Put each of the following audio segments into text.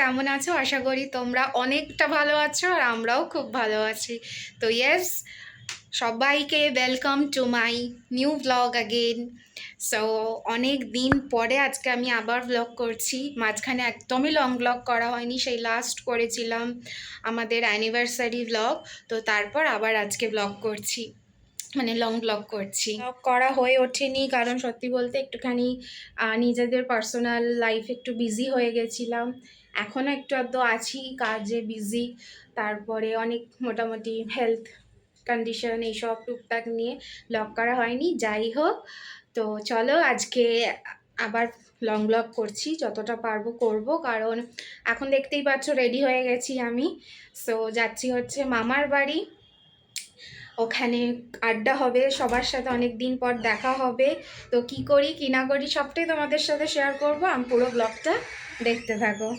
কেমন আছো? আশা করি তোমরা অনেকটা ভালো আছো আর আমরাও খুব ভালো আছি। তো ইয়েস, সবাইকে welcome to my new blog again. So অনেক দিন পরে আজকে আমি আবার ব্লগ করছি। মাঝখানে একদমই লং ব্লগ করা হয়নি, সেই লাস্ট করেছিলাম আমাদের অ্যানিভার্সারি ব্লগ। তো তারপর আবার আজকে ব্লগ করছি, মানে লং ব্লগ করছি। ব্লগ করা হয়ে ওঠেনি কারণ সত্যি বলতে একটুখানি নিজেদের পার্সোনাল লাইফ একটু বিজি হয়ে গেছিলাম। এখনও একটু আধটু আছি, কাজে বিজি। তারপরে অনেক মোটামুটি হেলথ কন্ডিশন এইসব টুকটাক নিয়ে ব্লগ করা হয়নি। যাই হোক, তো চলো আজকে আবার লং ব্লগ করছি, যতটা পারবো করব। কারণ এখন দেখতেই পাচ্ছ রেডি হয়ে গেছি আমি। সো যাচ্ছি হচ্ছে মামার বাড়ি, ওখানে আড্ডা হবে, সবার সাথে অনেক দিন পর দেখা হবে। তো কি করি কি না করি সবটাই তোমাদের সাথে শেয়ার করব, আমি পুরো ব্লগটা দেখতে থাকো।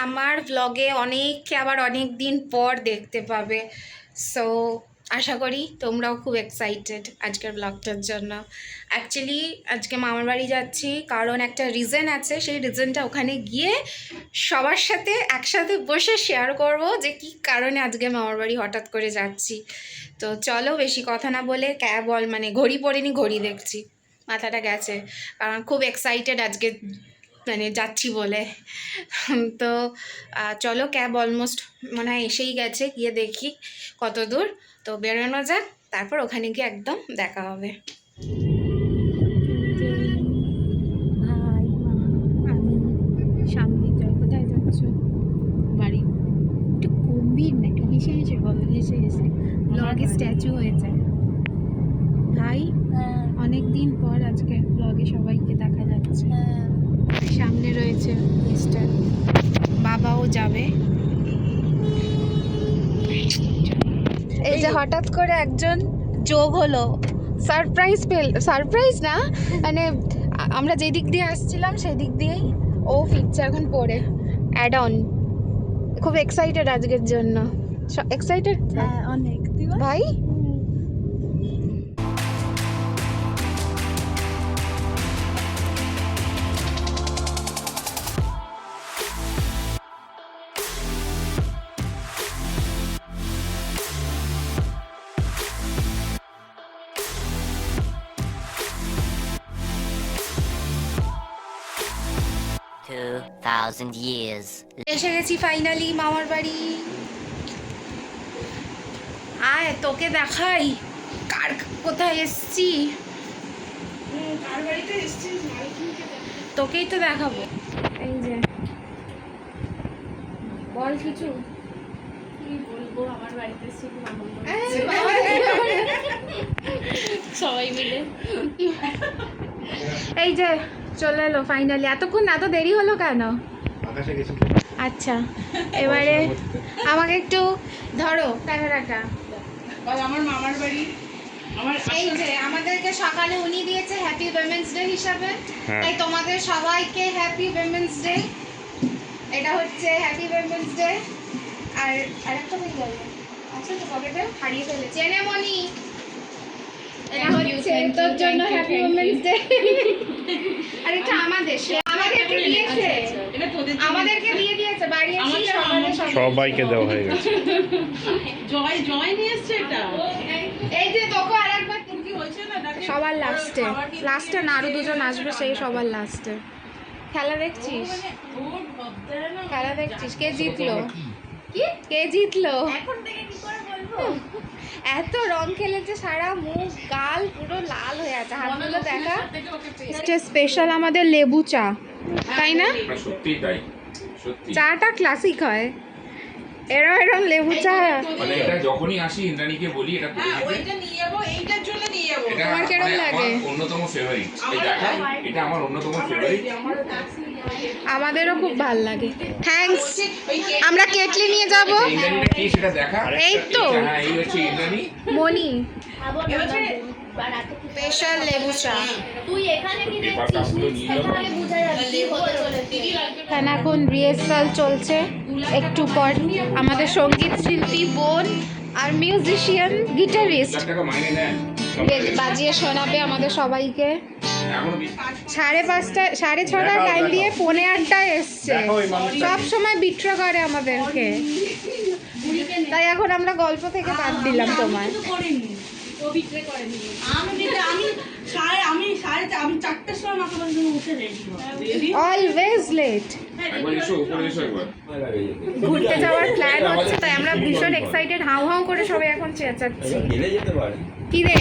আমার ব্লগে অনেককে আবার অনেক দিন পর দেখতে পাবে। সো আশা করি তোমরাও খুব এক্সাইটেড আজকের ব্লগটার জন্য। অ্যাকচুয়ালি আজকে মামার বাড়ি যাচ্ছি কারণ একটা রিজন আছে, সেই রিজনটা ওখানে গিয়ে সবার সাথে একসাথে বসে শেয়ার করব যে কী কারণে আজকে মামার বাড়ি হঠাৎ করে যাচ্ছি। তো চলো বেশি কথা না বলে মানে ঘড়ি পড়েনি, ঘড়ি দেখছি, মাথাটা গেছে, কারণ খুব এক্সাইটেড আজকে মানে যাচ্ছি বলে। তো চলো, ক্যাব অলমোস্ট মনে হয় এসেই গেছে, গিয়ে দেখি কত দূর। তো বেরোনো যাক, তারপর ওখানে গিয়ে একদম দেখা হবে। ভাই মা আমি সামনে যাই। কোথায় যাচ্ছ? বাড়ি। একটু গম্ভীর না, একটু হেসে হেসে বলো, হেসে হেসে ব্লগে স্ট্যাচু হয়ে যায়। ভাই অনেক দিন পর আজকে ব্লগে সবাইকে দেখা যাচ্ছে। সামনে রয়েছে মিস্টার, বাবাও যাবে। এই যে হঠাৎ করে একজন যোগ হলো, সারপ্রাইজ না, মানে আমরা যে দিক দিয়ে আসছিলাম সেই দিক দিয়েই ও ফিরছে এখন পরে অ্যাড অন। খুব এক্সাইটেড আজকের জন্য। এক্সাইটেড অনেক ভাই। years. এসে গেছি ফাইনালি মামার বাড়ি। আয় তোকে দেখাই কার কোথায় এসছি। তোকেই তো দেখাবো। এই যে বল কিছু। কি বলবো, আমার বাড়িতে খুব আনন্দ সবাই মিলে। এই যে চলে এলো ফাইনালি। এতক্ষণ এত দেরি হলো কেন? আচ্ছা, এবারে আমাকে একটু ধরো ক্যামেরাটা। আমার মামার বাড়ি, এই যে আমাদেরকে সকালে উনি দিয়েছে হ্যাপি উইমেন্স ডে হিসাবে, তাই তোমাদের সবাইকে হ্যাপি উইমেন্স ডে। এটা হচ্ছে হ্যাপি উইমেন্স ডে। আর আরেকটা কি বলবো, আচ্ছা তো পকেটে হারিয়ে ফেলেছি। এনেমনি, এটা হচ্ছে তোর জন্য হ্যাপি উইমেন্স ডে। আর এটা আমাদেরকে দিয়েছে, আমাদেরকে দিয়ে দিয়েছে বাড়ি এসে সবাইকে দেওয়া হয়ে গেছে। জয় নিয়ে এসছে এটা। এই যে তোকে আরেকবার কি হয়েছে না সবার লাস্টে না আরো দুজন আসবে, সেই সবার লাস্টে। খেলা দেখছিস? খেলা দেখছিস? কে জিতলো? কে জিতলো? এখন থেকে কি করে বলবো? এত রং খেলেছে, সারা মুখ গাল পুরো লাল হয়ে আছে। হাতগুলো দেখা। স্পেশাল আমাদের লেবু চা, তাই না? সত্যি তাই, সত্যি চাটা ক্লাসিক হয়। এরম লেবু চা মানে এটা যখনই আসি ইন্দ্রাণীকে বলি এটা করে দিতে। ওইটা নিয়ে যাবো, এইটার জন্য নিয়ে যাবো। এটা তোমার কেরম লাগে? আমার অন্যতম ফেভারিট। এই দেখো, এটা আমার অন্যতম ফেভারিট। আমাদেরও খুব ভালো লাগে। থ্যাঙ্কস। আমরা কেটলি নিয়ে যাব। ইন্দ্রাণীটা কি সেটা দেখা। এই তো হ্যাঁ, এই হচ্ছে ইন্দ্রাণী মনি। স্পেশাল লেবু চা। তুই এখানে কি পেপার কাপগুলো নিয়ে যাবো। বুঝা যাবে কি হতে চলেছে। এখানে এখন রিহার্সাল চলছে। একটু পর আমাদের সঙ্গীত শিল্পী বোন আর মিউজিশিয়ান গিটারিস্ট টাকা মাইনে নেন বাজিয়ে শোনাবে আমাদের সবাইকে। এখনো 5:30 6:30 টাইম দিয়ে 7:45 এসছে। সব সময় বিট্রা করে আমাদেরকে, তাই এখন আমরা গল্প থেকে বাদ দিলাম তোমায়। ও বিক্রে করেনি। আমি 4টার সময় মাথা বন্ধ উঠে রেডি অলওয়েজ লেট। একবার এসো, উপরে এসো একবার। ঘুরতে যাওয়ার প্ল্যান হচ্ছে, তাই আমরা ভীষণ এক্সাইটেড, হাউ হাউ করে সবাই এখন চেঁচাচ্ছি। কি রে,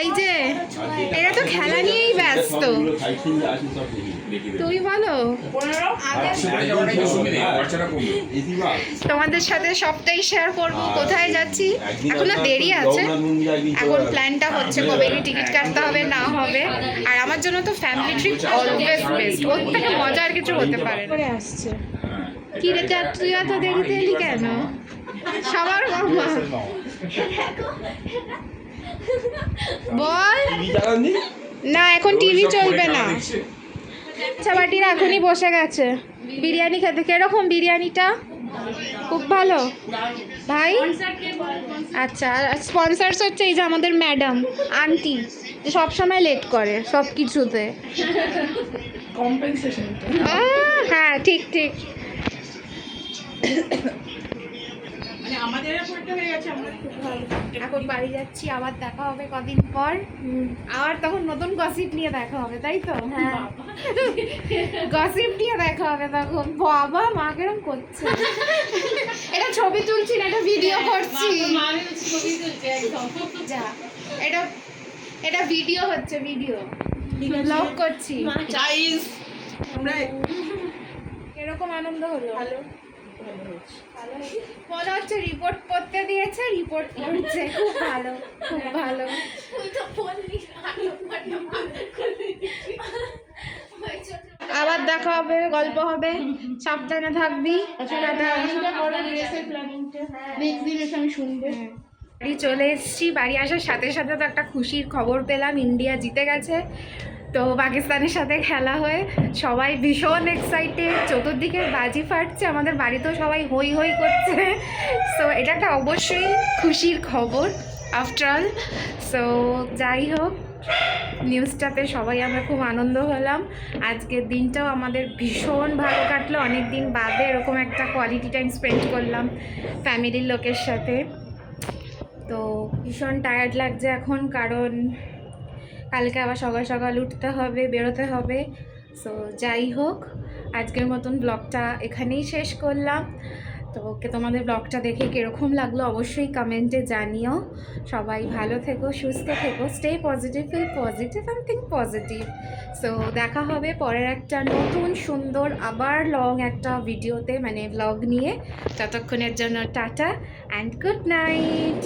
এই যে এরা তো খেলা নিয়েই ব্যস্ত। তুই বলো, উপরে যাওয়াটা একটু সুবিধে, খরচাটা কমবে। তোমাদের সাথে সবটাই শেয়ার করব, কোথায় যাচ্ছি এখনো দেরি আছে। এখন প্ল্যানটা হচ্ছে কবে গিয়ে টিকিট কাটতে হবে না হবে। আর আমার জন্য তো ফ্যামিলি ট্রিপ অলওয়েজ বেস্ট, ওর থেকে মজা আর কিছু হতে পারে না। আসছে কি রে, তুই এত দেরিতে এলি কেন? সবার মামা বল না, এখন টিভি চলবে না। আচ্ছা বাটিরা এখনই বসে গেছে বিরিয়ানি খেতে। কিরকম বিরিয়ানিটা? খুব ভালো ভাই। আচ্ছা, স্পন্সার্স হচ্ছে এই যে আমাদের ম্যাডাম আন্টি, যে সবসময় লেট করে সব কিছুতে। হ্যাঁ ঠিক ঠিক। এখন বাড়ি যাচ্ছি, আবার দেখা হবে কদিন পর। আবার তখন নতুন গসিপ নিয়ে দেখা হবে, তাই তো? হ্যাঁ, গসিপ নিয়ে দেখা হবে তখন। বাবা মা কেরম করছে, এটা ছবি তুলছি না, এটা ভিডিও করছি। যা, এটা ভিডিও হচ্ছে, ভিডিও ব্লগ করছি। এরকম আনন্দ হলো। ভালো মনে হচ্ছে রিপোর্ট করতে দিয়েছে, রিপোর্ট করছে। খুব ভালো, খুব ভালো। আবার দেখা হবে, গল্প হবে, সাবধানে থাকবি। বাড়ি চলে এসেছি। বাড়ি আসার সাথে সাথে তো একটা খুশির খবর পেলাম, ইন্ডিয়া জিতে গেছে। তো পাকিস্তানের সাথে খেলা হয়ে সবাই ভীষণ এক্সাইটেড, চতুর্দিকে বাজি ফাটছে, আমাদের বাড়িতেও সবাই হই হই করছে। সো এটা একটা অবশ্যই খুশির খবর আফটার অল। সো যাই হোক, নিউজটাতে সবাই আমরা খুব আনন্দ হলাম। আজকের দিনটাও আমাদের ভীষণ ভালো কাটলো, অনেক দিন বাদে এরকম একটা কোয়ালিটি টাইম স্পেন্ড করলাম ফ্যামিলির লোকের সাথে। তো ভীষণ টায়ার্ড লাগছে এখন, কারণ কালকে আবার সকাল সকাল উঠতে হবে, বেরোতে হবে। সো যাই হোক, আজকের মতন ব্লগটা এখানেই শেষ করলাম। তো তোমাদের ব্লগটা দেখে কীরকম লাগলো অবশ্যই কমেন্টে জানিও। সবাই ভালো থেকো, সুস্থ থেকো, stay positive, feel positive and think positive. So দেখা হবে পরের একটা নতুন সুন্দর আবার লং একটা ভিডিওতে, মানে ব্লগ নিয়ে। ততক্ষণের জন্য টাটা অ্যান্ড গুড নাইট।